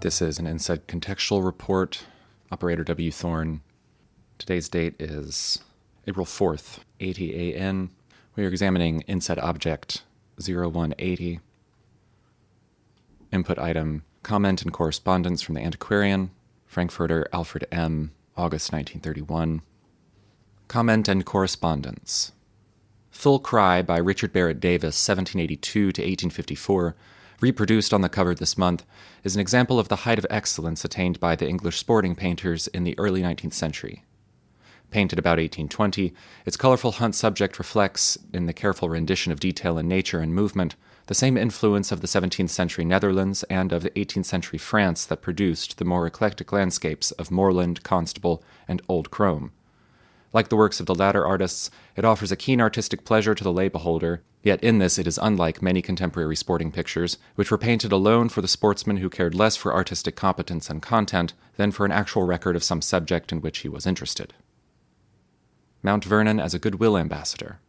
This is an NSAID contextual report. Operator W. Thorne. Today's date is April 4th, 80 AN. We are examining NSAID object 0180. Input item, comment and correspondence from the Antiquarian, Frankfurter Alfred M., August 1931. Comment and correspondence. Full Cry by Richard Barrett Davis, 1782 to 1854, reproduced on the cover this month, is an example of the height of excellence attained by the English sporting painters in the early 19th century. Painted about 1820, its colorful hunt subject reflects, in the careful rendition of detail in nature and movement, the same influence of the 17th century Netherlands and of the 18th century France that produced the more eclectic landscapes of moorland, Constable, and Old Crome. Like the works of the latter artists, it offers a keen artistic pleasure to the lay beholder, yet in this it is unlike many contemporary sporting pictures, which were painted alone for the sportsman who cared less for artistic competence and content than for an actual record of some subject in which he was interested. Mount Vernon as a goodwill ambassador.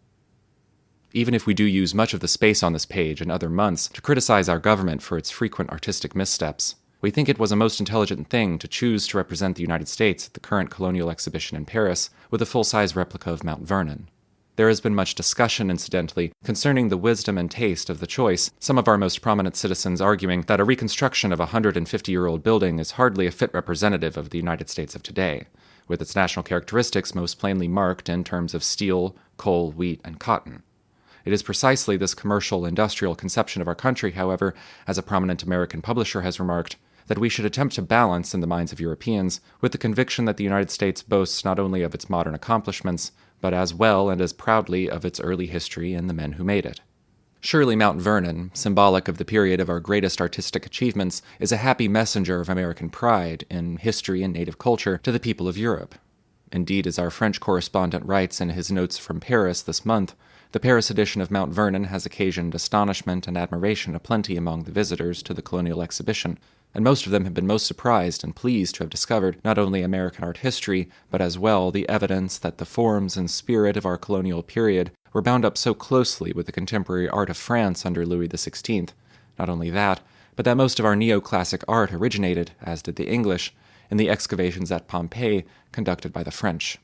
Even if we do use much of the space on this page and other months to criticize our government for its frequent artistic missteps, we think it was a most intelligent thing to choose to represent the United States at the current colonial exhibition in Paris with a full-size replica of Mount Vernon. There has been much discussion, incidentally, concerning the wisdom and taste of the choice, some of our most prominent citizens arguing that a reconstruction of a 150-year-old building is hardly a fit representative of the United States of today, with its national characteristics most plainly marked in terms of steel, coal, wheat, and cotton. It is precisely this commercial, industrial conception of our country, however, as a prominent American publisher has remarked, that we should attempt to balance in the minds of Europeans with the conviction that the United States boasts not only of its modern accomplishments, but as well and as proudly of its early history and the men who made it. Surely Mount Vernon, symbolic of the period of our greatest artistic achievements, is a happy messenger of American pride in history and native culture to the people of Europe. Indeed, as our French correspondent writes in his notes from Paris this month, the Paris edition of Mount Vernon has occasioned astonishment and admiration aplenty among the visitors to the colonial exhibition, and most of them have been most surprised and pleased to have discovered not only American art history, but as well the evidence that the forms and spirit of our colonial period were bound up so closely with the contemporary art of France under Louis XVI. Not only that, but that most of our neoclassic art originated, as did the English, in the excavations at Pompeii conducted by the French.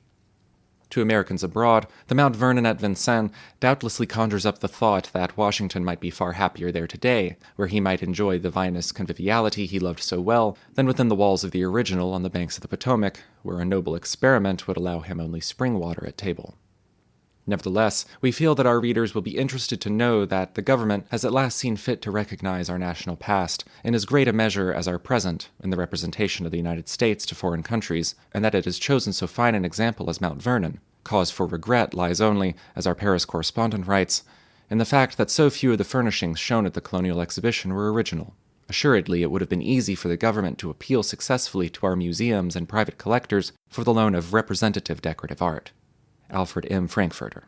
To Americans abroad, the Mount Vernon at Vincennes doubtlessly conjures up the thought that Washington might be far happier there today, where he might enjoy the vinous conviviality he loved so well, than within the walls of the original on the banks of the Potomac, where a noble experiment would allow him only spring water at table. Nevertheless, we feel that our readers will be interested to know that the government has at last seen fit to recognize our national past in as great a measure as our present in the representation of the United States to foreign countries, and that it has chosen so fine an example as Mount Vernon. Cause for regret lies only, as our Paris correspondent writes, in the fact that so few of the furnishings shown at the colonial exhibition were original. Assuredly, it would have been easy for the government to appeal successfully to our museums and private collectors for the loan of representative decorative art. Alfred M. Frankfurter.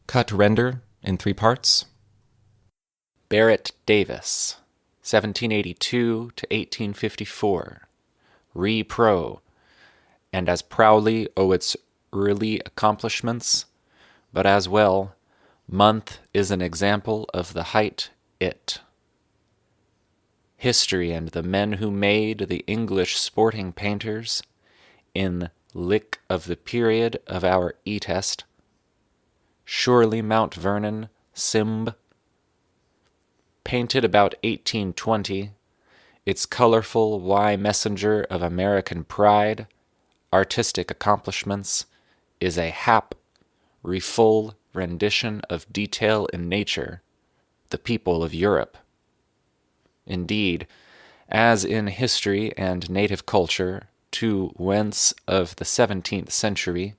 Cut render in 3 parts. Barrett Davis, 1782 to 1854. Re-pro, and as proudly owe its early accomplishments, but as well, month is an example of the height it. History and the men who made the English sporting painters in lick of the period of our e-test, surely Mount Vernon, Simb, painted about 1820, its colorful messenger of American pride, artistic accomplishments, is a full rendition of detail in nature, the people of Europe. Indeed, as in history and native culture, to whence of the 17th century,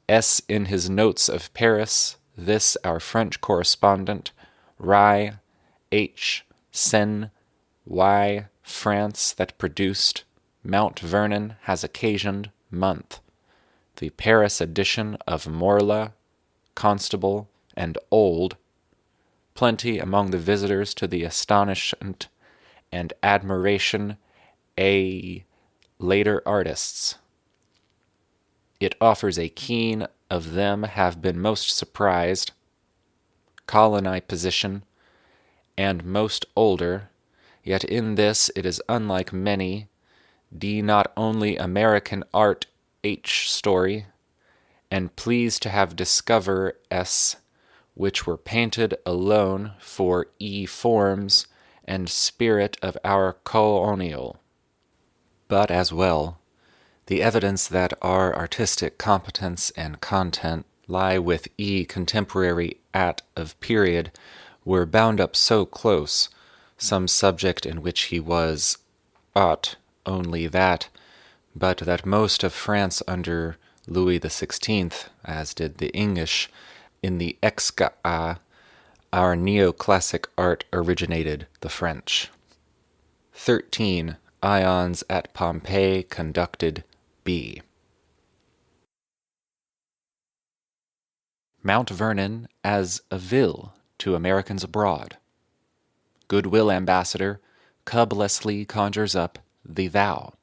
S. in his notes of Paris, this our French correspondent, Rai, H. Sen, Y. France that produced, Mount Vernon has occasioned, month, the Paris edition of Morla, Constable, and Old, plenty among the visitors to the astonishment and admiration later artists. It offers a keen of them have been most surprised, colony position, and most older, yet in this it is unlike many, not only American art story, and pleased to have discover which were painted alone for forms and spirit of our colonial. But as well, the evidence that our artistic competence and content lie with contemporary of period were bound up so close, some subject in which he was only that, but that most of France under Louis XVI, as did the English, in the our neoclassic art originated the French. 13. Ions at Pompeii conducted B. Mount Vernon as a ville to Americans abroad. Goodwill ambassador cubblessly conjures up the thou.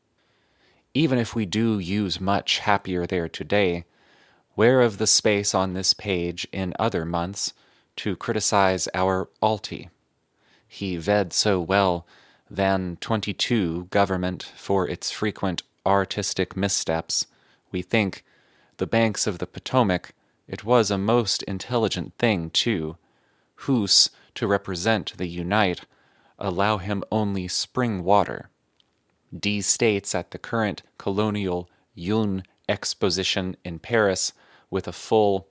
Even if we do use much happier there today, where of the space on this page in other months to criticize our alti? He ved so well than 22 government for its frequent artistic missteps, we think, the banks of the Potomac, it was a most intelligent thing, too, whose, to represent the unite, allow him only spring water. D states at the current colonial exposition in Paris with a full.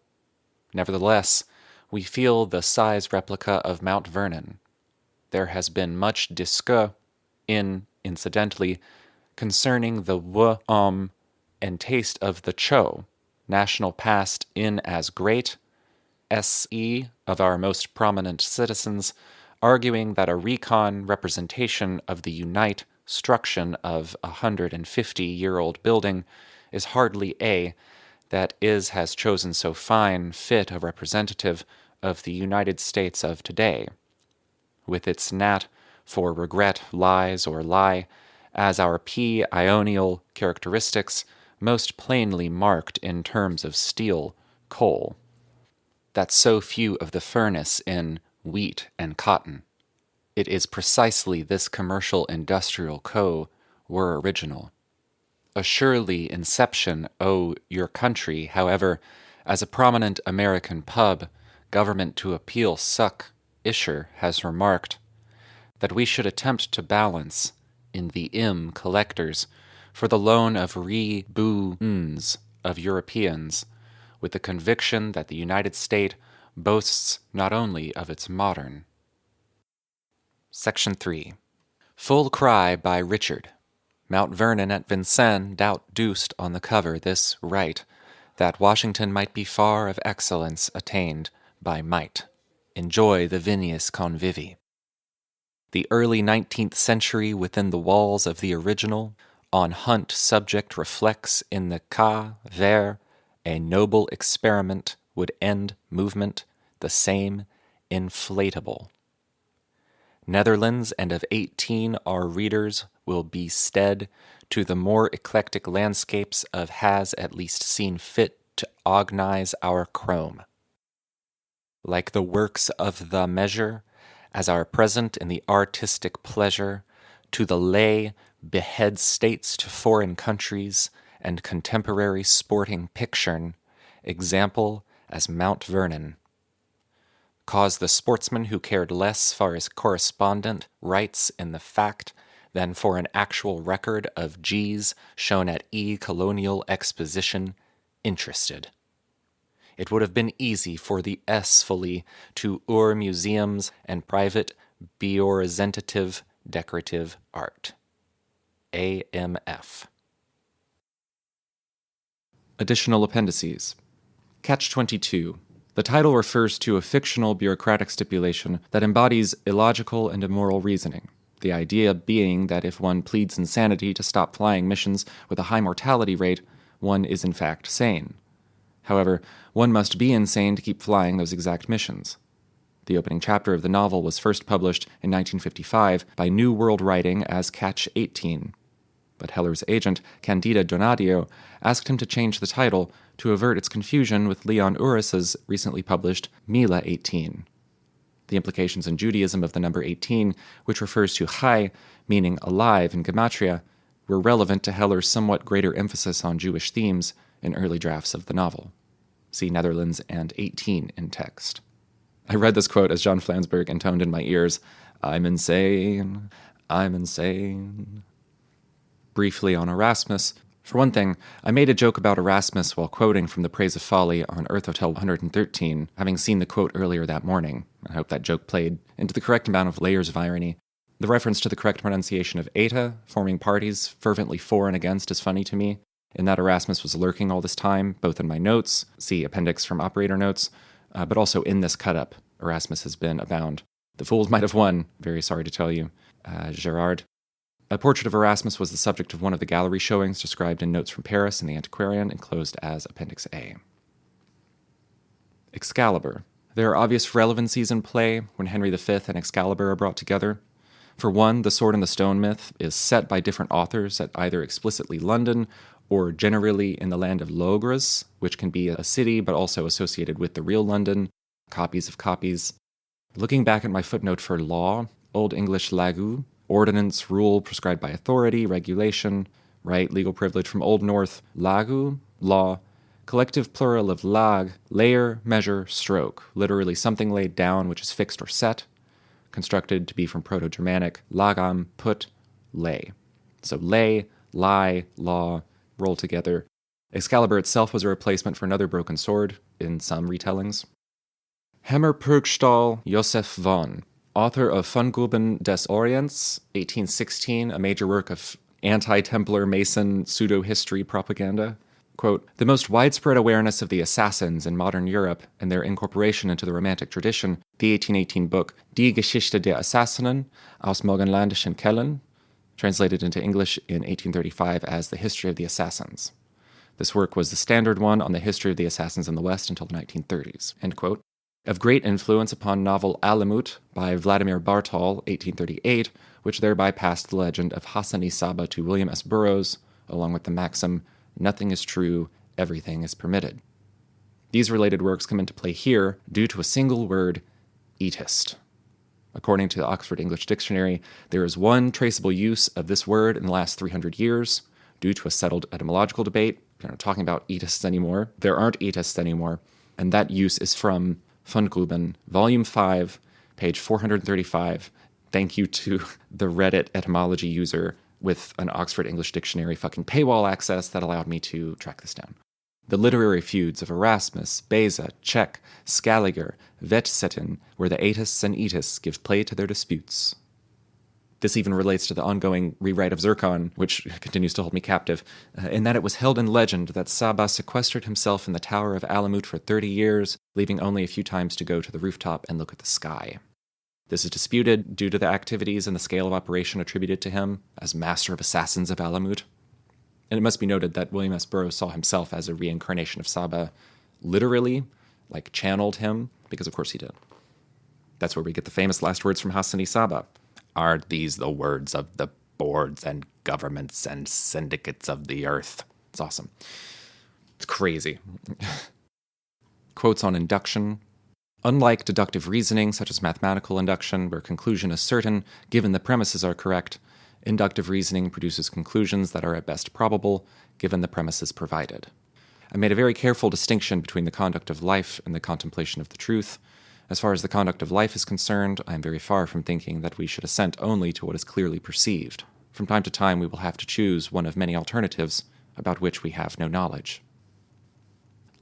Nevertheless, we feel the size replica of Mount Vernon. There has been much discourse incidentally, concerning the and taste of the Cho, national past in as great se of our most prominent citizens, arguing that a recon representation of the unite struction of 150-year-old building is hardly that has chosen so fine fit a representative of the United States of today, with its nat for regret lies or lie, as our Ionial characteristics most plainly marked in terms of steel, coal, that so few of the furnace in wheat and cotton. It is precisely this commercial industrial were original. A surely inception, your country, however, as a prominent American pub, government to appeal Isher has remarked, that we should attempt to balance, in the collectors, for the loan of boons of Europeans, with the conviction that the United States boasts not only of its modern. Section 3. Full cry by Richard. Mount Vernon at Vincennes douced on the cover this right, that Washington might be far of excellence attained by might. Enjoy the Vinius convivi. The early 19th century within the walls of the original, on hunt subject reflects in the cas vers a noble experiment would end movement, the same inflatable. Netherlands and of 18 our readers will be stead to the more eclectic landscapes of has at least seen fit to organize our chrome. Like the works of the measure, as our present in the artistic pleasure, to the lay behead states to foreign countries, and contemporary sporting picturn, example as Mount Vernon. Cause the sportsman who cared less for his correspondent rights in the fact than for an actual record of G's shown at colonial exposition, interested. It would have been easy for the fully to museums and private representative decorative art. AMF. Additional appendices. Catch-22. The title refers to a fictional bureaucratic stipulation that embodies illogical and immoral reasoning, the idea being that if one pleads insanity to stop flying missions with a high mortality rate, one is in fact sane. However, one must be insane to keep flying those exact missions. The opening chapter of the novel was first published in 1955 by New World Writing as Catch-18. But Heller's agent, Candida Donadio, asked him to change the title to avert its confusion with Leon Uris's recently published Mila 18. the implications in Judaism of the number 18, which refers to chai, meaning alive in Gematria, were relevant to Heller's somewhat greater emphasis on Jewish themes in early drafts of the novel. See Netherlands and 18 in text. I read this quote as John Flansburgh intoned in my ears, "I'm insane, I'm insane." Briefly on Erasmus. For one thing, I made a joke about Erasmus while quoting from The Praise of Folly on Earth Hotel 113, having seen the quote earlier that morning. I hope that joke played into the correct amount of layers of irony. The reference to the correct pronunciation of eta, forming parties fervently for and against, is funny to me, in that Erasmus was lurking all this time, both in my notes, see appendix from operator notes, but also in this cut-up. Erasmus has been abound. The fools might have won, very sorry to tell you, Gerard. A portrait of Erasmus was the subject of one of the gallery showings described in Notes from Paris in the Antiquarian, enclosed as Appendix A. Excalibur. There are obvious relevancies in play when Henry V and Excalibur are brought together. For one, the Sword and the Stone myth is set by different authors at either explicitly London or generally in the land of Logres, which can be a city but also associated with the real London, copies of copies. Looking back at my footnote for law, Old English lagu, ordinance, rule prescribed by authority, regulation, right, legal privilege from Old North, lagu, law, collective plural of lag, layer, measure, stroke, literally something laid down which is fixed or set, constructed to be from Proto-Germanic, lagam, put, lay. So lay, lie, law, roll together. Excalibur itself was a replacement for another broken sword in some retellings. Hemmer-Purgstall Joseph von, author of Fungruben des Orients, 1816, a major work of anti-Templar Mason pseudo-history propaganda. Quote, the most widespread awareness of the assassins in modern Europe and their incorporation into the Romantic tradition, the 1818 book Die Geschichte der Assassinen aus Morgenländischen Quellen, translated into English in 1835 as The History of the Assassins. This work was the standard one on the history of the assassins in the West until the 1930s, end quote. Of great influence upon novel Alamut by Vladimir Bartol, 1838, which thereby passed the legend of Hassani Saba to William S. Burroughs, along with the maxim, nothing is true, everything is permitted. These related works come into play here due to a single word, etist. According to the Oxford English Dictionary, there is one traceable use of this word in the last 300 years, due to a settled etymological debate. We're not talking about etists anymore. There aren't etists anymore, and that use is from Fungruben, Volume 5, page 435. Thank you to the Reddit etymology user with an Oxford English Dictionary fucking paywall access that allowed me to track this down. The literary feuds of Erasmus, Beza, Czech, Scaliger, Wetstetten, where the etists and etists give play to their disputes. This even relates to the ongoing rewrite of Zircon, which continues to hold me captive, in that it was held in legend that Saba sequestered himself in the Tower of Alamut for 30 years, leaving only a few times to go to the rooftop and look at the sky. This is disputed due to the activities and the scale of operation attributed to him as Master of Assassins of Alamut. And it must be noted that William S. Burroughs saw himself as a reincarnation of Saba, literally, like channeled him, because of course he did. That's where we get the famous last words from Hassani Saba. Are these the words of the boards and governments and syndicates of the earth? It's awesome. It's crazy. Quotes on induction. Unlike deductive reasoning, such as mathematical induction, where conclusion is certain, given the premises are correct, inductive reasoning produces conclusions that are at best probable, given the premises provided. I made a very careful distinction between the conduct of life and the contemplation of the truth. As far as the conduct of life is concerned, I am very far from thinking that we should assent only to what is clearly perceived. From time to time, we will have to choose one of many alternatives about which we have no knowledge.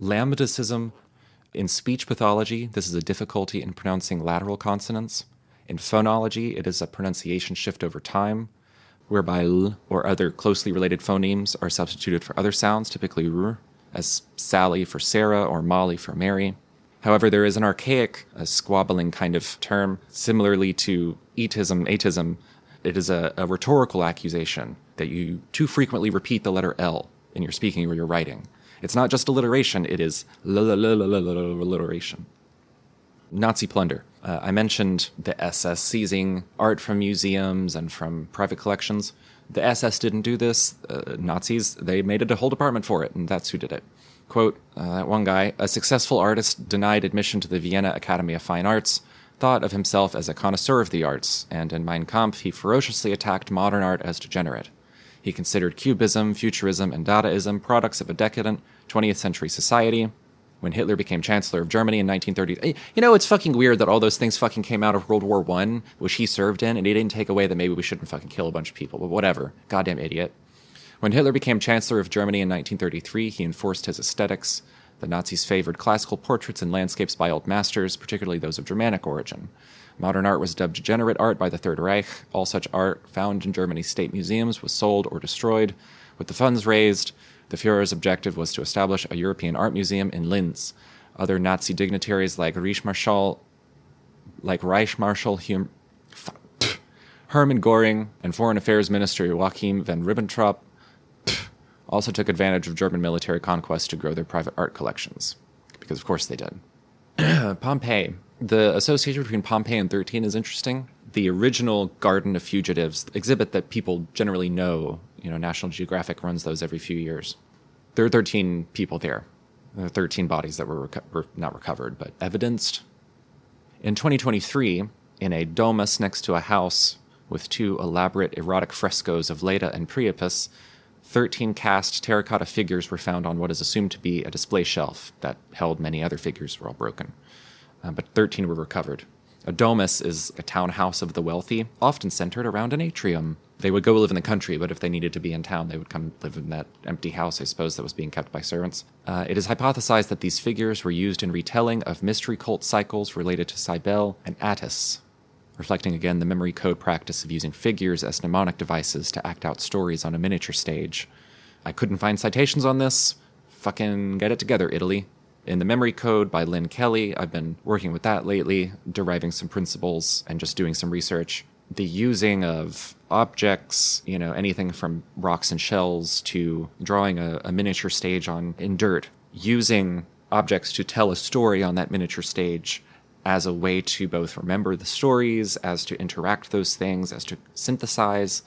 Lambdacism. In speech pathology, this is a difficulty in pronouncing lateral consonants. In phonology, it is a pronunciation shift over time, whereby l or other closely related phonemes are substituted for other sounds, typically r, as Sally for Sarah or Molly for Mary. However, there is an archaic, squabbling kind of term, similarly to etism, atism. It is a rhetorical accusation that you too frequently repeat the letter L in your speaking or your writing. It's not just alliteration, it is alliteration. Nazi plunder. I mentioned the SS seizing art from museums and from private collections. The SS didn't do this. Nazis, they made it a whole department for it, and that's who did it. Quote, that one guy, a successful artist denied admission to the Vienna Academy of Fine Arts. thought of himself as a connoisseur of the arts, and in Mein Kampf he ferociously attacked modern art as degenerate. He considered Cubism, Futurism, and Dadaism products of a decadent 20th century society. When Hitler became Chancellor of Germany in 1930... it's fucking weird that all those things fucking came out of World War I, which he served in, and he didn't take away that maybe we shouldn't fucking kill a bunch of people, but whatever. Goddamn idiot. When Hitler became Chancellor of Germany in 1933, he enforced his aesthetics. The Nazis favored classical portraits and landscapes by old masters, particularly those of Germanic origin. Modern art was dubbed degenerate art by the Third Reich. All such art found in Germany's state museums was sold or destroyed. With the funds raised, the Führer's objective was to establish a European art museum in Linz. Other Nazi dignitaries like Reichsmarschall Hermann Göring and Foreign Affairs Minister Joachim von Ribbentrop also took advantage of German military conquest to grow their private art collections. Because of course they did. Pompeii. The association between Pompeii and 13 is interesting. The original Garden of Fugitives exhibit that people generally know, National Geographic runs those every few years. There are 13 people there. There are 13 bodies that were not recovered, but evidenced. In 2023, in a domus next to a house with 2 elaborate erotic frescoes of Leda and Priapus, 13 cast terracotta figures were found on what is assumed to be a display shelf that held many other figures were all broken. But 13 were recovered. A domus is a townhouse of the wealthy, often centered around an atrium. They would go live in the country, but if they needed to be in town, they would come live in that empty house, I suppose, that was being kept by servants. It is hypothesized that these figures were used in retelling of mystery cult cycles related to Cybele and Attis, reflecting again the memory code practice of using figures as mnemonic devices to act out stories on a miniature stage. I couldn't find citations on this. Fucking get it together, Italy. In the memory code by Lynn Kelly, I've been working with that lately, deriving some principles and just doing some research. The using of objects, anything from rocks and shells to drawing a miniature stage in dirt, using objects to tell a story on that miniature stage as a way to both remember the stories, as to interact those things, as to synthesize.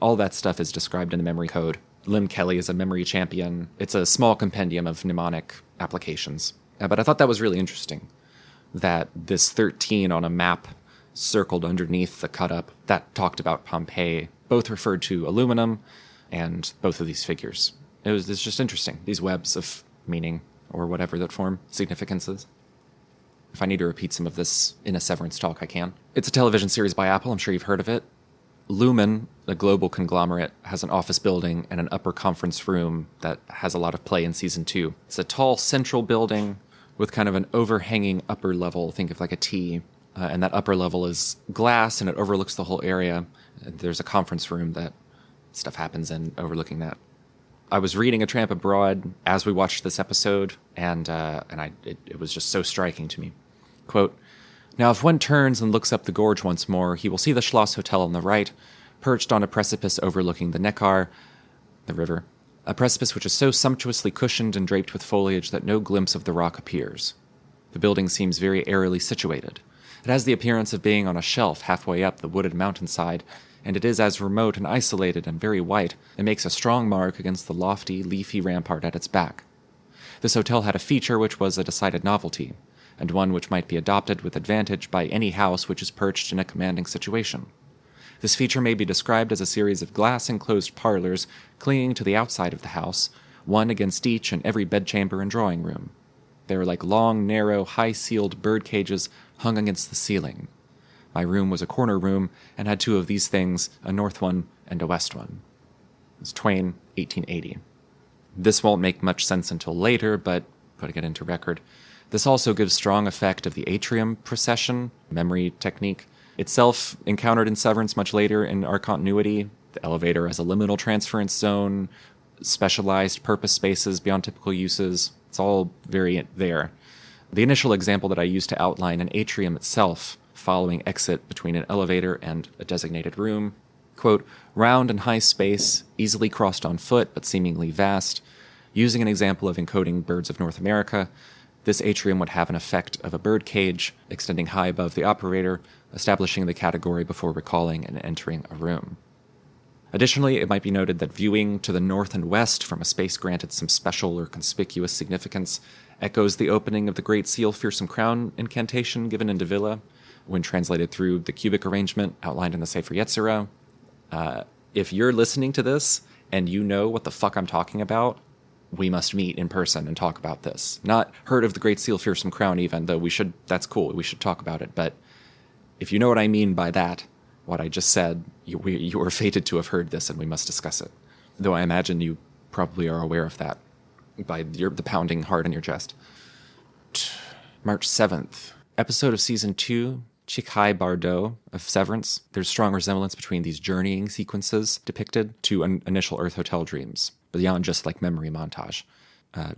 All that stuff is described in the memory code. Lynn Kelly is a memory champion. It's a small compendium of mnemonic applications. But I thought that was really interesting, that this 13 on a map circled underneath the cut-up that talked about Pompeii both referred to aluminum and both of these figures. It's just interesting, these webs of meaning, or whatever that form significance is. If I need to repeat some of this in a Severance talk, I can. It's a television series by Apple. I'm sure you've heard of it. Lumen, a global conglomerate, has an office building and an upper conference room that has a lot of play in season 2. It's a tall central building with kind of an overhanging upper level, think of like a T, and that upper level is glass and it overlooks the whole area. There's a conference room that stuff happens in overlooking that. I was reading A Tramp Abroad as we watched this episode, and it was just so striking to me. Quote, "Now if one turns and looks up the gorge once more, he will see the Schloss Hotel on the right, perched on a precipice overlooking the Neckar, the river, a precipice which is so sumptuously cushioned and draped with foliage that no glimpse of the rock appears. The building seems very airily situated. It has the appearance of being on a shelf halfway up the wooded mountainside, and it is as remote and isolated and very white, it makes a strong mark against the lofty, leafy rampart at its back. This hotel had a feature which was a decided novelty, and one which might be adopted with advantage by any house which is perched in a commanding situation. This feature may be described as a series of glass-enclosed parlors clinging to the outside of the house, one against each and every bedchamber and drawing room. They were like long, narrow, high-ceiled bird cages hung against the ceiling. My room was a corner room and had 2 of these things, a north one and a west one." It's Twain, 1880. This won't make much sense until later, but putting it into record. This also gives strong effect of the atrium procession, memory technique, itself encountered in Severance much later in our continuity, the elevator as a liminal transference zone, specialized purpose spaces beyond typical uses. It's all very there. The initial example that I used to outline an atrium itself, following exit between an elevator and a designated room. Quote, "Round and high space, easily crossed on foot but seemingly vast. Using an example of encoding birds of North America, this atrium would have an effect of a bird cage extending high above the operator, establishing the category before recalling and entering a room." Additionally, it might be noted that viewing to the north and west from a space granted some special or conspicuous significance echoes the opening of the Great Seal Fearsome Crown incantation given in Davila, when translated through the cubic arrangement outlined in the Sefer Yetzirah. If you're listening to this and you know what the fuck I'm talking about, we must meet in person and talk about this. Not heard of the Great Seal Fearsome Crown even, though that's cool, we should talk about it. But if you know what I mean by that, what I just said, you are fated to have heard this and we must discuss it. Though I imagine you probably are aware of that by the pounding heart in your chest. March 7th, episode of Season 2, Chikhai Bardot of Severance. There's strong resemblance between these journeying sequences depicted to initial Earth Hotel dreams, beyond just like memory montage.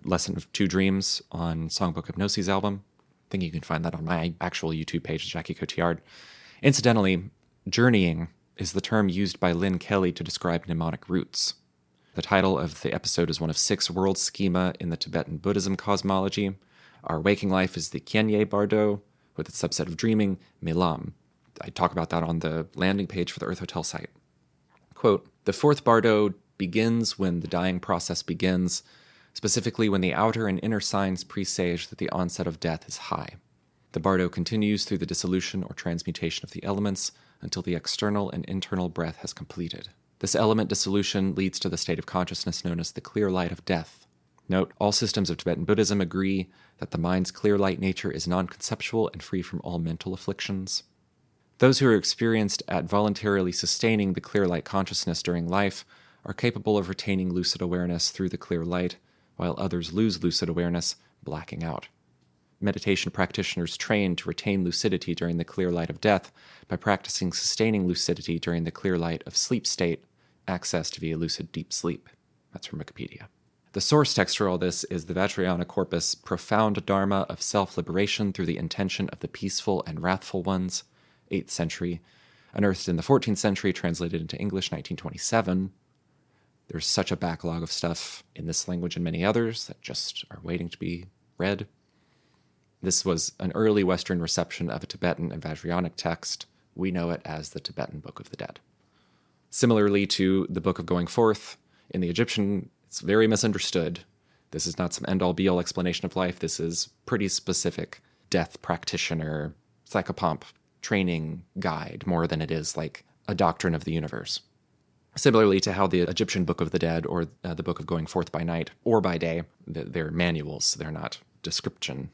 Lesson of Two Dreams on Songbook Hypnosis album. I think you can find that on my actual YouTube page, Jackie Cotillard. Incidentally, journeying is the term used by Lynn Kelly to describe mnemonic roots. The title of the episode is one of 6 world schema in the Tibetan Buddhism cosmology. Our waking life is the Kyenye Bardo, with its subset of dreaming, Milam. I talk about that on the landing page for the Earth Hotel site. Quote, the 4th Bardo begins when the dying process begins, specifically when the outer and inner signs presage that the onset of death is high. The Bardo continues through the dissolution or transmutation of the elements until the external and internal breath has completed. This element dissolution leads to the state of consciousness known as the clear light of death. Note, all systems of Tibetan Buddhism agree that the mind's clear light nature is non-conceptual and free from all mental afflictions. Those who are experienced at voluntarily sustaining the clear light consciousness during life are capable of retaining lucid awareness through the clear light, while others lose lucid awareness, blacking out. Meditation practitioners train to retain lucidity during the clear light of death by practicing sustaining lucidity during the clear light of sleep state, accessed via lucid deep sleep. That's from Wikipedia. The source text for all this is the Vajrayana corpus Profound Dharma of Self-Liberation through the Intention of the Peaceful and Wrathful Ones, 8th century, unearthed in the 14th century, translated into English 1927. There's such a backlog of stuff in this language and many others that just are waiting to be read. This was an early Western reception of a Tibetan and Vajrayanic text. We know it as the Tibetan Book of the Dead. Similarly to the Book of Going Forth, in the Egyptian, it's very misunderstood. This is not some end-all be-all explanation of life. This is pretty specific death practitioner, psychopomp training guide more than it is like a doctrine of the universe. Similarly to how the Egyptian Book of the Dead or the Book of Going Forth by Night or by Day, they're manuals, they're not description.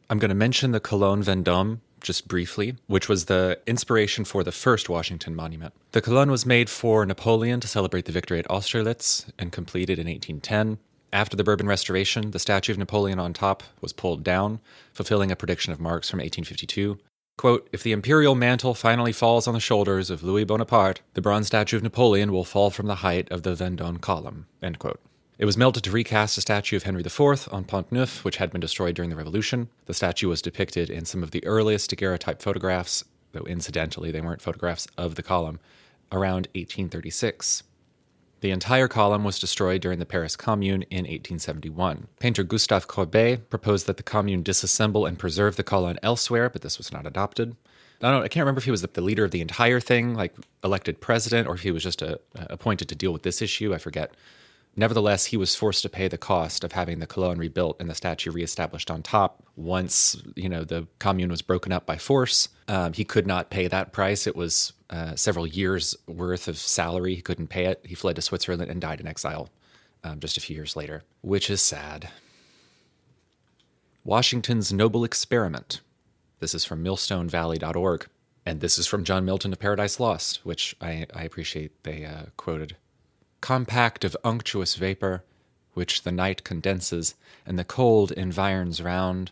I'm going to mention the Colonne Vendôme just briefly, which was the inspiration for the first Washington Monument. The colonne was made for Napoleon to celebrate the victory at Austerlitz and completed in 1810. After the Bourbon Restoration, the statue of Napoleon on top was pulled down, fulfilling a prediction of Marx from 1852. Quote, if the imperial mantle finally falls on the shoulders of Louis Bonaparte, the bronze statue of Napoleon will fall from the height of the Vendôme column, end quote. It was melted to recast a statue of Henry IV on Pont Neuf, which had been destroyed during the Revolution. The statue was depicted in some of the earliest daguerreotype photographs, though incidentally they weren't photographs of the column, around 1836. The entire column was destroyed during the Paris Commune in 1871. Painter Gustave Courbet proposed that the Commune disassemble and preserve the column elsewhere, but this was not adopted. I can't remember if he was the leader of the entire thing, like elected president, or if he was just appointed to deal with this issue, I forget. Nevertheless, he was forced to pay the cost of having the colonne rebuilt and the statue reestablished on top. Once, the commune was broken up by force, he could not pay that price. It was several years' worth of salary. He couldn't pay it. He fled to Switzerland and died in exile just a few years later, which is sad. Washington's Noble Experiment. This is from millstonevalley.org. And this is from John Milton of Paradise Lost, which I appreciate they quoted. Compact of unctuous vapor, which the night condenses, and the cold environs round,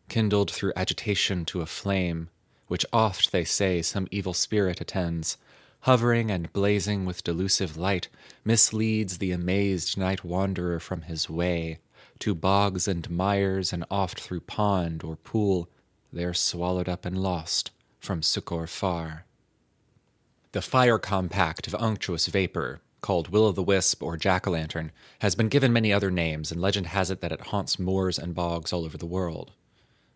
kindled through agitation to a flame, which oft, they say, some evil spirit attends, hovering and blazing with delusive light, misleads the amazed night wanderer from his way, to bogs and mires, and oft through pond or pool, there swallowed up and lost, from succour far. The fire compact of unctuous vapor, called will-o'-the-wisp or jack-o'-lantern, has been given many other names, and legend has it that it haunts moors and bogs all over the world.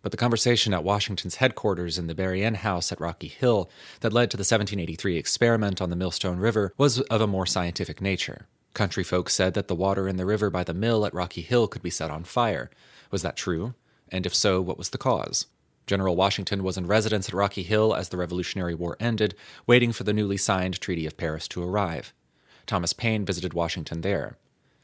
But the conversation at Washington's headquarters in the Berrien House at Rocky Hill that led to the 1783 experiment on the Millstone River was of a more scientific nature. Country folk said that the water in the river by the mill at Rocky Hill could be set on fire. Was that true? And if so, what was the cause? General Washington was in residence at Rocky Hill as the Revolutionary War ended, waiting for the newly signed Treaty of Paris to arrive. Thomas Paine visited Washington there.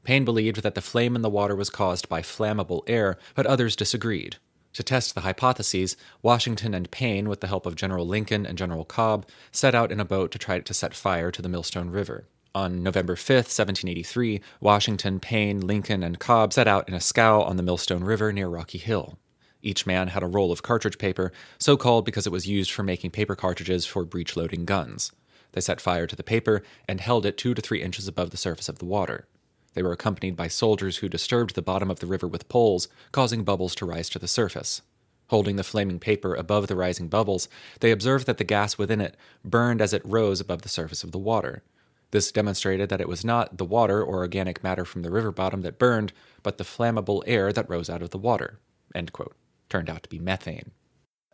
Paine believed that the flame in the water was caused by flammable air, but others disagreed. To test the hypotheses, Washington and Paine, with the help of General Lincoln and General Cobb, set out in a boat to try to set fire to the Millstone River. On November 5th, 1783, Washington, Paine, Lincoln, and Cobb set out in a scow on the Millstone River near Rocky Hill. Each man had a roll of cartridge paper, so called because it was used for making paper cartridges for breech-loading guns. They set fire to the paper and held it 2 to 3 inches above the surface of the water. They were accompanied by soldiers who disturbed the bottom of the river with poles, causing bubbles to rise to the surface. Holding the flaming paper above the rising bubbles, they observed that the gas within it burned as it rose above the surface of the water. This demonstrated that it was not the water or organic matter from the river bottom that burned, but the flammable air that rose out of the water. End quote. Turned out to be methane.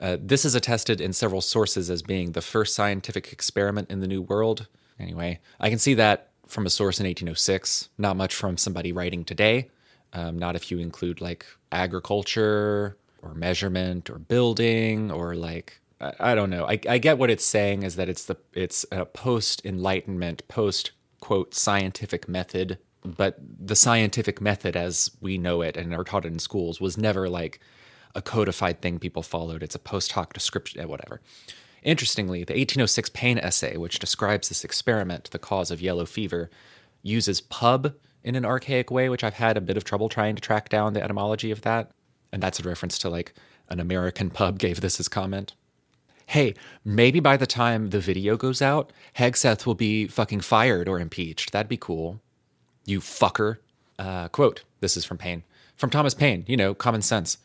This is attested in several sources as being the first scientific experiment in the New World. Anyway, I can see that from a source in 1806, not much from somebody writing today, not if you include like agriculture or measurement or building or like, I don't know. I get what it's saying is that it's a post-enlightenment, post-quote scientific method, but the scientific method as we know it and are taught it in schools was never like a codified thing people followed. It's a post hoc description, whatever. Interestingly, the 1806 Paine essay, which describes this experiment, the cause of yellow fever, uses pub in an archaic way, which I've had a bit of trouble trying to track down the etymology of that. And that's a reference to like an American pub gave this as comment. Hey, maybe by the time the video goes out, Hegseth will be fucking fired or impeached. That'd be cool. You fucker. Quote, this is from Paine. From Thomas Paine, common sense.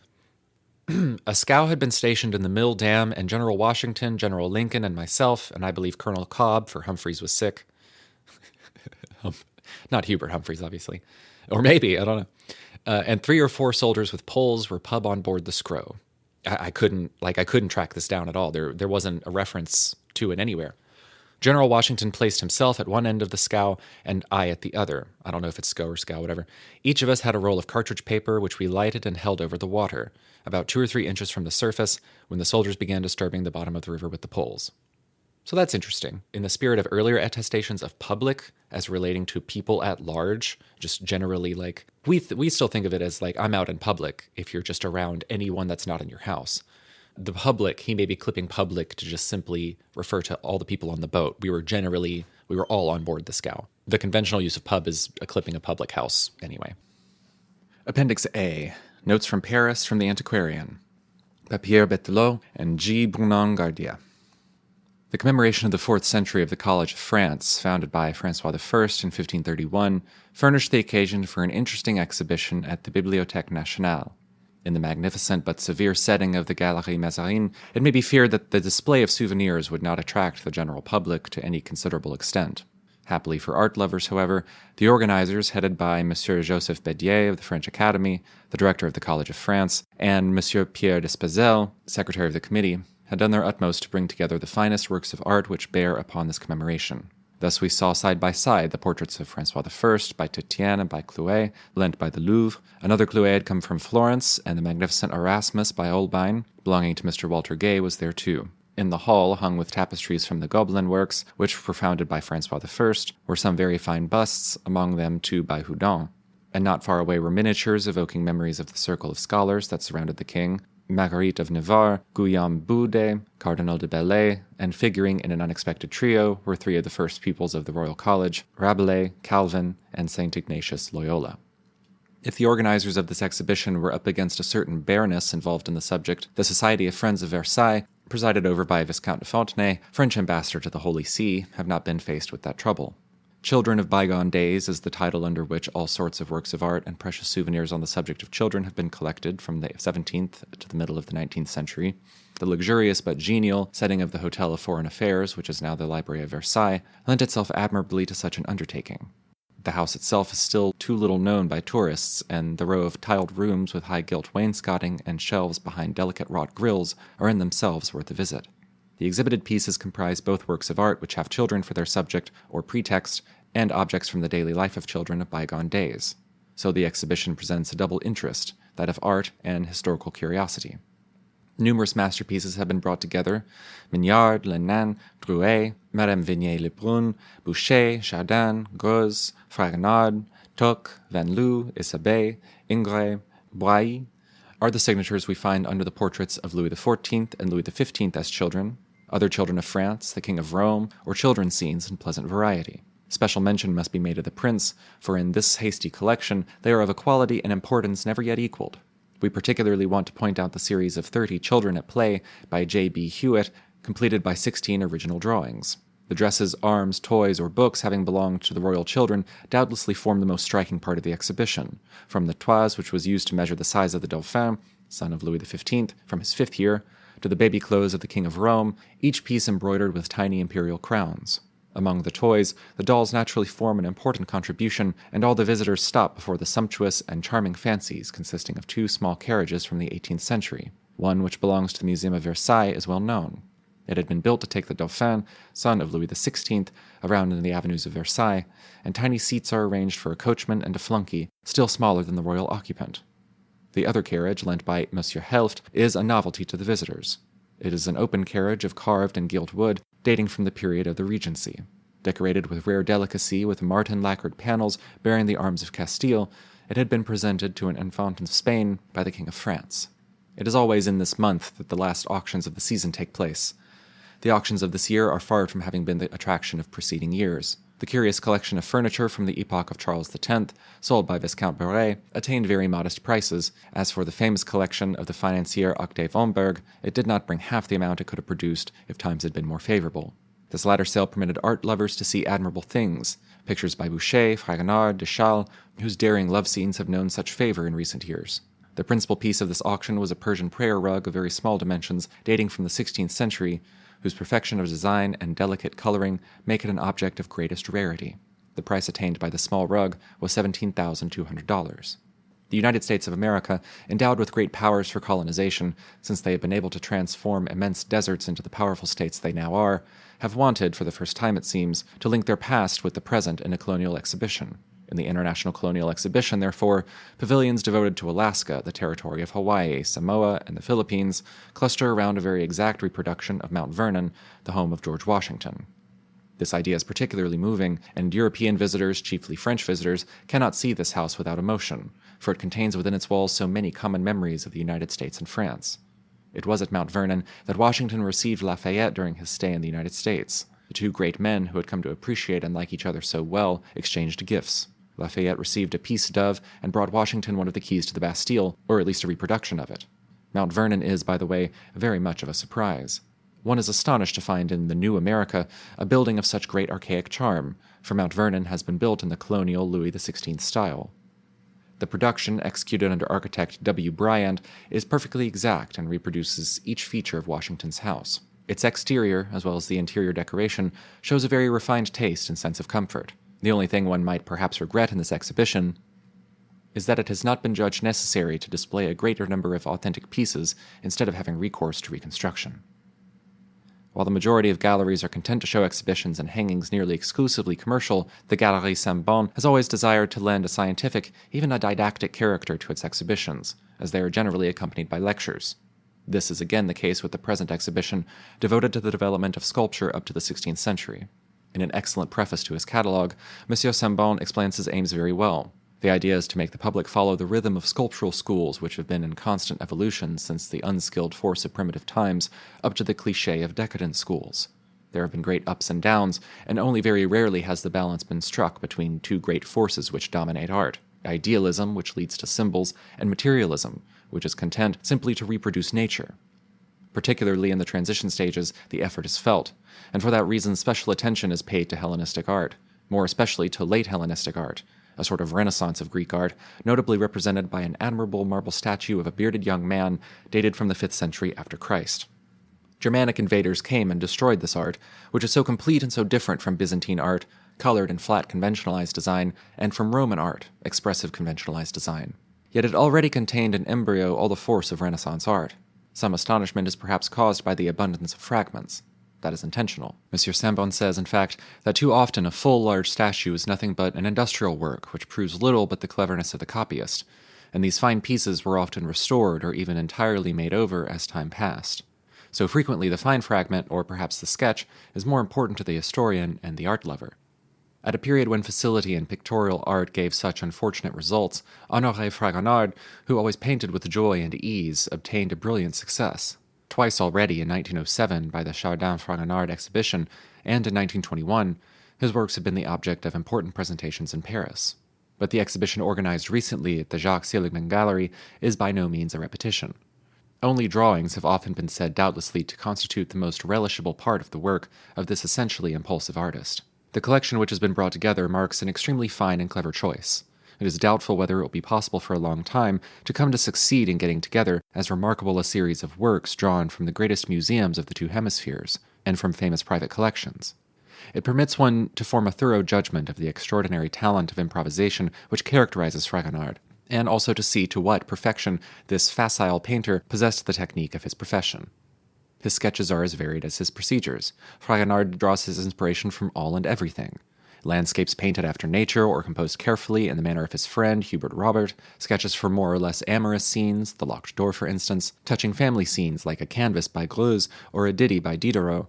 A scow had been stationed in the Mill Dam, and General Washington, General Lincoln, and myself, and I believe Colonel Cobb, for Humphreys was sick. Not Hubert Humphreys, obviously. Or maybe, I don't know. And 3 or 4 soldiers with poles were pub on board the Scrow. I couldn't track this down at all. There wasn't a reference to it anywhere. General Washington placed himself at one end of the scow and I at the other. I don't know if it's scow or scow, whatever. Each of us had a roll of cartridge paper, which we lighted and held over the water, about 2 or 3 inches from the surface, when the soldiers began disturbing the bottom of the river with the poles. So that's interesting. In the spirit of earlier attestations of public as relating to people at large, just generally like, we still think of it as like, I'm out in public if you're just around anyone that's not in your house. The public, he may be clipping public to just simply refer to all the people on the boat. We were all on board the scow. The conventional use of pub is clipping a public house anyway. Appendix A, Notes from Paris from the Antiquarian, by Pierre Bethelot and G. Brunon-Gardia. The commemoration of the 4th century of the College of France, founded by François I in 1531, furnished the occasion for an interesting exhibition at the Bibliothèque Nationale. In the magnificent but severe setting of the Galerie Mazarin, it may be feared that the display of souvenirs would not attract the general public to any considerable extent. Happily for art lovers, however, the organizers, headed by Monsieur Joseph Bédier of the French Academy, the director of the College of France, and Monsieur Pierre Despezel, secretary of the committee, had done their utmost to bring together the finest works of art which bear upon this commemoration. Thus we saw side by side the portraits of François I by Titian and by Clouet, lent by the Louvre. Another Clouet had come from Florence, and the magnificent Erasmus by Holbein, belonging to Mr. Walter Gay, was there too. In the hall, hung with tapestries from the Gobelin works, which were founded by François I, were some very fine busts, among them 2 by Houdon. And not far away were miniatures evoking memories of the circle of scholars that surrounded the king, Marguerite of Navarre, Guillaume Boudet, Cardinal de Bellay, and figuring in an unexpected trio were 3 of the first pupils of the Royal College, Rabelais, Calvin, and St. Ignatius Loyola. If the organizers of this exhibition were up against a certain bareness involved in the subject, the Society of Friends of Versailles, presided over by Viscount de Fontenay, French ambassador to the Holy See, have not been faced with that trouble. Children of Bygone Days is the title under which all sorts of works of art and precious souvenirs on the subject of children have been collected from the 17th to the middle of the 19th century. The luxurious but genial setting of the Hotel of Foreign Affairs, which is now the Library of Versailles, lent itself admirably to such an undertaking. The house itself is still too little known by tourists, and the row of tiled rooms with high gilt wainscoting and shelves behind delicate wrought grills are in themselves worth a visit. The exhibited pieces comprise both works of art which have children for their subject or pretext, and objects from the daily life of children of bygone days. So the exhibition presents a double interest, that of art and historical curiosity. Numerous masterpieces have been brought together: Mignard, Lenain, Drouet, Madame Vignier-Lebrun, Boucher, Chardin, Greuze, Fragonard, Toc, Van Loo, Isabey, Ingres, Boilly are the signatures we find under the portraits of Louis XIV and Louis XV as children, other children of France, the King of Rome, or children's scenes in pleasant variety. Special mention must be made of the prints, for in this hasty collection they are of a quality and importance never yet equaled. We particularly want to point out the series of 30 Children at Play by J.B. Hewitt, completed by 16 original drawings. The dresses, arms, toys, or books having belonged to the royal children doubtlessly form the most striking part of the exhibition, from the toise which was used to measure the size of the Dauphin, son of Louis XV, from his 5th year, to the baby clothes of the King of Rome, each piece embroidered with tiny imperial crowns. Among the toys, the dolls naturally form an important contribution, and all the visitors stop before the sumptuous and charming fancies consisting of 2 small carriages from the 18th century. One, which belongs to the Museum of Versailles, is well known. It had been built to take the Dauphin, son of Louis XVI, around in the avenues of Versailles, and tiny seats are arranged for a coachman and a flunky, still smaller than the royal occupant. The other carriage, lent by Monsieur Helft, is a novelty to the visitors. It is an open carriage of carved and gilt wood, dating from the period of the Regency. Decorated with rare delicacy with marten lacquered panels bearing the arms of Castile, it had been presented to an infant of Spain by the King of France. It is always in this month that the last auctions of the season take place. The auctions of this year are far from having been the attraction of preceding years. The curious collection of furniture from the epoch of Charles X, sold by Viscount Beret, attained very modest prices. As for the famous collection of the financier Octave Homberg, it did not bring half the amount it could have produced if times had been more favorable. This latter sale permitted art lovers to see admirable things, pictures by Boucher, Fragonard, de Chasles, whose daring love scenes have known such favor in recent years. The principal piece of this auction was a Persian prayer rug of very small dimensions, dating from the 16th century, whose perfection of design and delicate coloring make it an object of greatest rarity. The price attained by the small rug was $17,200. The United States of America, endowed with great powers for colonization, since they have been able to transform immense deserts into the powerful states they now are, have wanted, for the first time it seems, to link their past with the present in a colonial exhibition. In the International Colonial Exhibition, therefore, pavilions devoted to Alaska, the territory of Hawaii, Samoa, and the Philippines cluster around a very exact reproduction of Mount Vernon, the home of George Washington. This idea is particularly moving, and European visitors, chiefly French visitors, cannot see this house without emotion, for it contains within its walls so many common memories of the United States and France. It was at Mount Vernon that Washington received Lafayette during his stay in the United States. The two great men, who had come to appreciate and like each other so well, exchanged gifts. Lafayette received a peace dove and brought Washington one of the keys to the Bastille, or at least a reproduction of it. Mount Vernon is, by the way, very much of a surprise. One is astonished to find in the New America a building of such great archaic charm, for Mount Vernon has been built in the colonial Louis XVI style. The production, executed under architect W. Bryant, is perfectly exact and reproduces each feature of Washington's house. Its exterior, as well as the interior decoration, shows a very refined taste and sense of comfort. The only thing one might perhaps regret in this exhibition is that it has not been judged necessary to display a greater number of authentic pieces instead of having recourse to reconstruction. While the majority of galleries are content to show exhibitions and hangings nearly exclusively commercial, the Galerie Saint-Bon has always desired to lend a scientific, even a didactic character to its exhibitions, as they are generally accompanied by lectures. This is again the case with the present exhibition, devoted to the development of sculpture up to the 16th century. In an excellent preface to his catalogue, Monsieur Saint-Bon explains his aims very well. The idea is to make the public follow the rhythm of sculptural schools which have been in constant evolution since the unskilled force of primitive times up to the cliché of decadent schools. There have been great ups and downs, and only very rarely has the balance been struck between two great forces which dominate art: idealism, which leads to symbols, and materialism, which is content simply to reproduce nature. Particularly in the transition stages, the effort is felt, and for that reason special attention is paid to Hellenistic art, more especially to late Hellenistic art, a sort of renaissance of Greek art, notably represented by an admirable marble statue of a bearded young man dated from the 5th century after Christ. Germanic invaders came and destroyed this art, which is so complete and so different from Byzantine art, colored and flat conventionalized design, and from Roman art, expressive conventionalized design. Yet it already contained in embryo all the force of Renaissance art. Some astonishment is perhaps caused by the abundance of fragments. That is intentional. Monsieur Saint-Bon says, in fact, that too often a full large statue is nothing but an industrial work which proves little but the cleverness of the copyist, and these fine pieces were often restored or even entirely made over as time passed. So frequently the fine fragment, or perhaps the sketch, is more important to the historian and the art lover. At a period when facility in pictorial art gave such unfortunate results, Honoré Fragonard, who always painted with joy and ease, obtained a brilliant success. Twice already in 1907 by the Chardin-Fragonard exhibition, and in 1921, his works have been the object of important presentations in Paris. But the exhibition organized recently at the Jacques Seligman Gallery is by no means a repetition. Only drawings have often been said doubtlessly to constitute the most relishable part of the work of this essentially impulsive artist. The collection which has been brought together marks an extremely fine and clever choice. It is doubtful whether it will be possible for a long time to come to succeed in getting together as remarkable a series of works drawn from the greatest museums of the two hemispheres, and from famous private collections. It permits one to form a thorough judgment of the extraordinary talent of improvisation which characterizes Fragonard, and also to see to what perfection this facile painter possessed the technique of his profession. His sketches are as varied as his procedures. Fragonard draws his inspiration from all and everything. Landscapes painted after nature or composed carefully in the manner of his friend Hubert Robert, sketches for more or less amorous scenes, the locked door for instance, touching family scenes like a canvas by Greuze or a ditty by Diderot,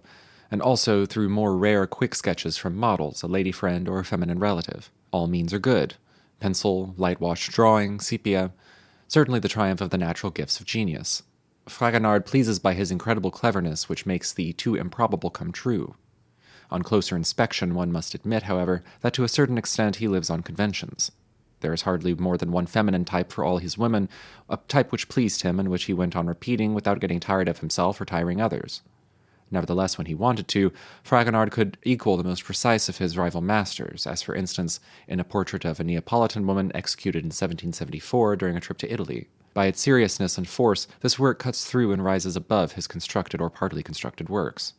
and also through more rare quick sketches from models, a lady friend or a feminine relative. All means are good. Pencil, light-washed drawing, sepia, certainly the triumph of the natural gifts of genius. Fragonard pleases by his incredible cleverness which makes the too improbable come true. On closer inspection, one must admit, however, that to a certain extent he lives on conventions. There is hardly more than one feminine type for all his women, a type which pleased him and which he went on repeating without getting tired of himself or tiring others. Nevertheless, when he wanted to, Fragonard could equal the most precise of his rival masters, as for instance in a portrait of a Neapolitan woman executed in 1774 during a trip to Italy. By its seriousness and force, this work cuts through and rises above his constructed or partly constructed works.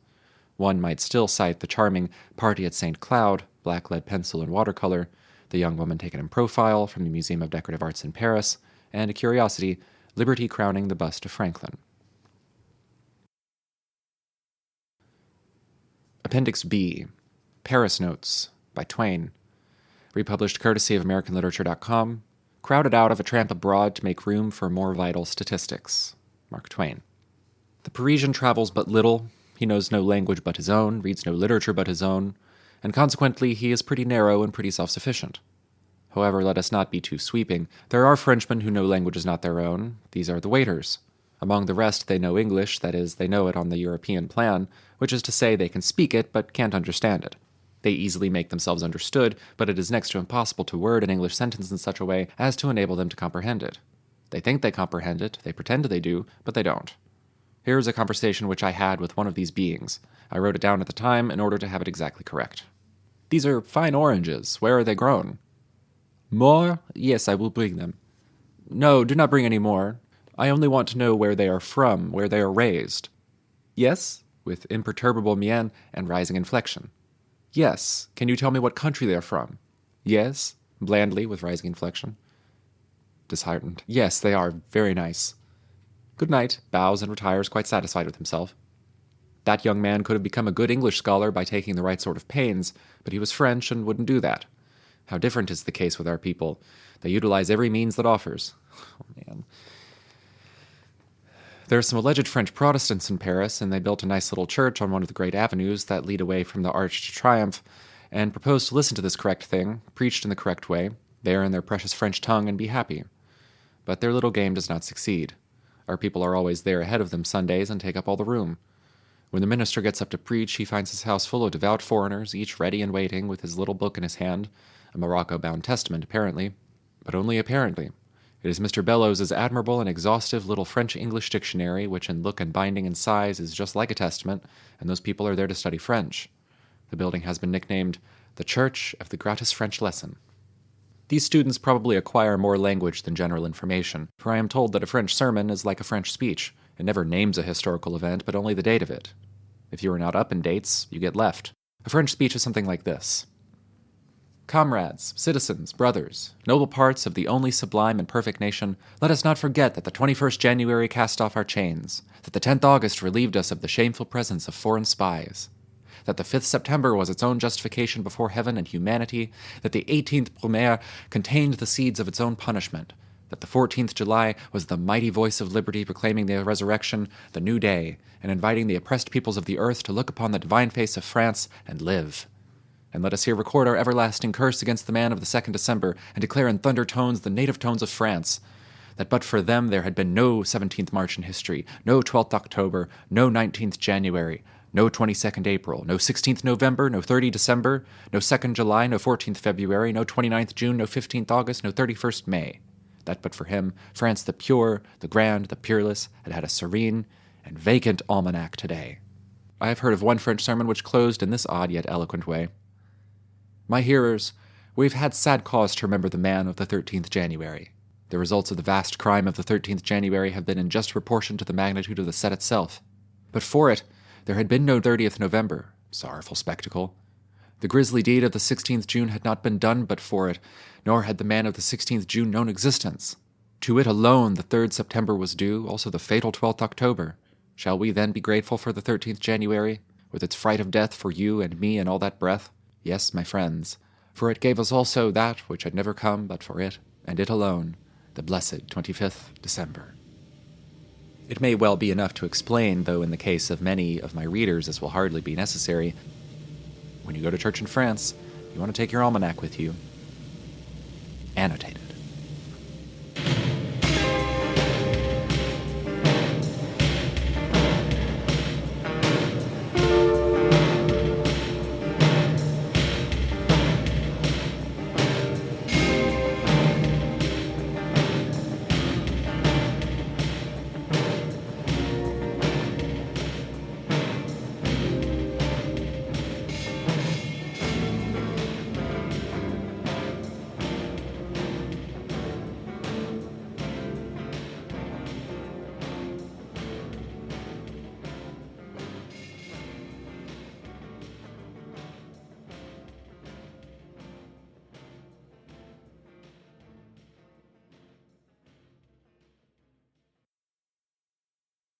One might still cite the charming Party at St. Cloud, black lead pencil and watercolor, the young woman taken in profile from the Museum of Decorative Arts in Paris, and a curiosity, Liberty crowning the bust of Franklin. Appendix B, Paris Notes, by Twain, republished courtesy of AmericanLiterature.com, crowded out of A Tramp Abroad to make room for more vital statistics. Mark Twain. The Parisian travels but little. He knows no language but his own, reads no literature but his own, and consequently he is pretty narrow and pretty self-sufficient. However, let us not be too sweeping. There are Frenchmen who know languages not their own. These are the waiters. Among the rest, they know English, that is, they know it on the European plan, which is to say they can speak it but can't understand it. They easily make themselves understood, but it is next to impossible to word an English sentence in such a way as to enable them to comprehend it. They think they comprehend it, they pretend they do, but they don't. Here is a conversation which I had with one of these beings. I wrote it down at the time in order to have it exactly correct. These are fine oranges. Where are they grown? More? Yes, I will bring them. No, do not bring any more. I only want to know where they are from, where they are raised. Yes, with imperturbable mien and rising inflection. Yes, can you tell me what country they are from? Yes, blandly, with rising inflection. Disheartened. Yes, they are very nice. Good night, bows and retires, quite satisfied with himself. That young man could have become a good English scholar by taking the right sort of pains, but he was French and wouldn't do that. How different is the case with our people. They utilize every means that offers. Oh, man. There are some alleged French Protestants in Paris, and they built a nice little church on one of the great avenues that lead away from the Arch de Triomphe, and proposed to listen to this correct thing, preached in the correct way, there in their precious French tongue, and be happy. But their little game does not succeed. Our people are always there ahead of them Sundays and take up all the room. When the minister gets up to preach, he finds his house full of devout foreigners, each ready and waiting with his little book in his hand, a Morocco-bound testament apparently, but only apparently. It is Mr. Bellows's admirable and exhaustive little French-English dictionary, which in look and binding and size is just like a testament, and those people are there to study French. The building has been nicknamed the Church of the Gratis French Lesson. These students probably acquire more language than general information, for I am told that a French sermon is like a French speech. It never names a historical event, but only the date of it. If you are not up in dates, you get left. A French speech is something like this. Comrades, citizens, brothers, noble parts of the only sublime and perfect nation, let us not forget that the 21st January cast off our chains, that the 10th August relieved us of the shameful presence of foreign spies, that the 5th September was its own justification before heaven and humanity, that the 18th Brumaire contained the seeds of its own punishment, that the 14th July was the mighty voice of liberty proclaiming the resurrection, the new day, and inviting the oppressed peoples of the earth to look upon the divine face of France and live. And let us here record our everlasting curse against the man of the 2nd December, and declare in thunder tones the native tones of France, that but for them there had been no 17th March in history, no 12th October, no 19th January, no 22nd April, no 16th November, no 30 December, no 2nd July, no 14th February, no 29th June, no 15th August, no 31st May. That but for him, France the pure, the grand, the peerless, had had a serene and vacant almanac today. I have heard of one French sermon which closed in this odd yet eloquent way. My hearers, we have had sad cause to remember the man of the 13th January. The results of the vast crime of the 13th January have been in just proportion to the magnitude of the set itself. But for it, there had been no 30th November, sorrowful spectacle. The grisly deed of the 16th June had not been done but for it, nor had the man of the 16th June known existence. To it alone the 3rd September was due, also the fatal 12th October. Shall we then be grateful for the 13th January, with its fright of death for you and me and all that breath? Yes, my friends, for it gave us also that which had never come but for it, and it alone, the blessed 25th December. It may well be enough to explain, though in the case of many of my readers this will hardly be necessary. When you go to church in France, you want to take your almanac with you. Annotate it.